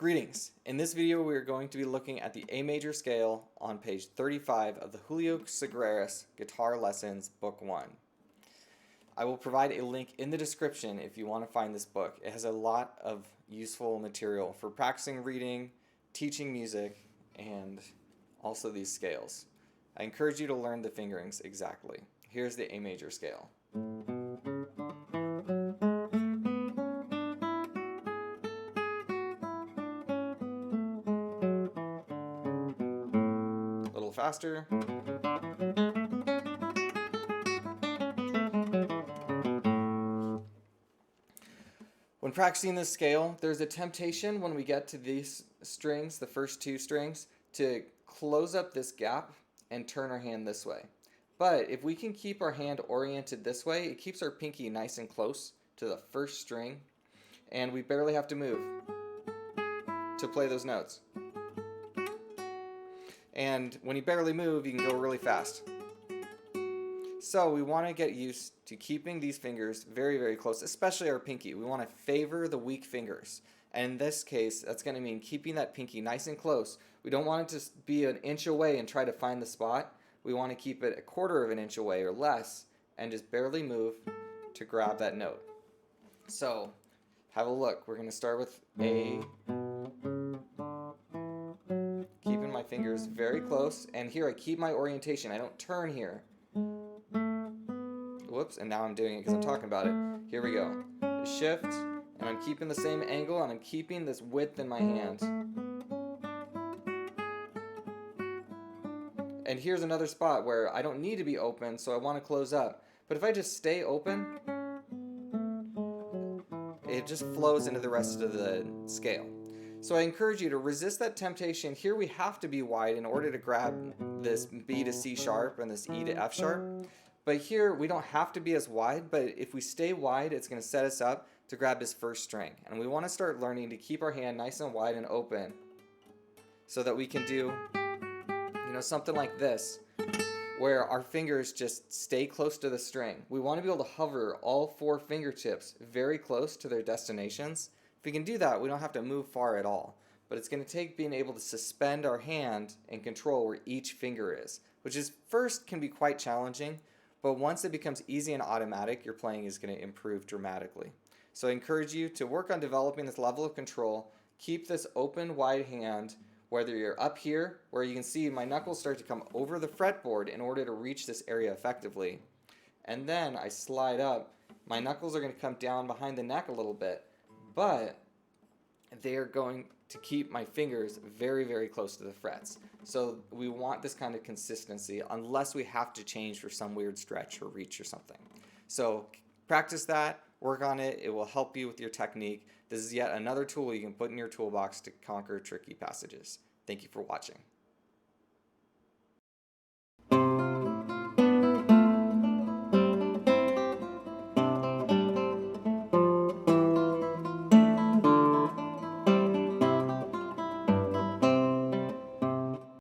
Greetings. In this video we are going to be looking at the A major scale on page 35 of the Julio Sagreras Guitar Lessons Book 1. I will provide a link in the description if you want to find this book. It has a lot of useful material for practicing reading, teaching music, and also these scales. I encourage you to learn the fingerings exactly. Here's the A major scale. A little faster. When practicing this scale, there's a temptation when we get to these strings, the first two strings, to close up this gap and turn our hand this way. But if we can keep our hand oriented this way, it keeps our pinky nice and close to the first string, and we barely have to move to play those notes. And when you barely move, you can go really fast. So we want to get used to keeping these fingers very, very close, especially our pinky. We want to favor the weak fingers. And in this case, that's going to mean keeping that pinky nice and close. We don't want it to be an inch away and try to find the spot. We want to keep it a quarter of an inch away or less and just barely move to grab that note. So have a look. We're going to start with A. Keeping my fingers very close. And here I keep my orientation. I don't turn here. Whoops, and now I'm doing it because I'm talking about it. Here we go. Shift, and I'm keeping the same angle, and I'm keeping this width in my hand. And here's another spot where I don't need to be open, so I want to close up. But if I just stay open, it just flows into the rest of the scale. So I encourage you to resist that temptation. Here we have to be wide in order to grab this B to C sharp and this E to F sharp. But here we don't have to be as wide, but if we stay wide, it's going to set us up to grab this first string. And we want to start learning to keep our hand nice and wide and open so that we can do, something like this, where our fingers just stay close to the string. We want to be able to hover all four fingertips very close to their destinations. If we can do that, we don't have to move far at all. But it's going to take being able to suspend our hand and control where each finger is, which is first can be quite challenging, but once it becomes easy and automatic, your playing is going to improve dramatically. So I encourage you to work on developing this level of control. Keep this open, wide hand, whether you're up here, where you can see my knuckles start to come over the fretboard in order to reach this area effectively. And then I slide up. My knuckles are going to come down behind the neck a little bit, but they are going to keep my fingers very, very close to the frets. So we want this kind of consistency unless we have to change for some weird stretch or reach or something. So practice that, work on it. It will help you with your technique. This is yet another tool you can put in your toolbox to conquer tricky passages. Thank you for watching.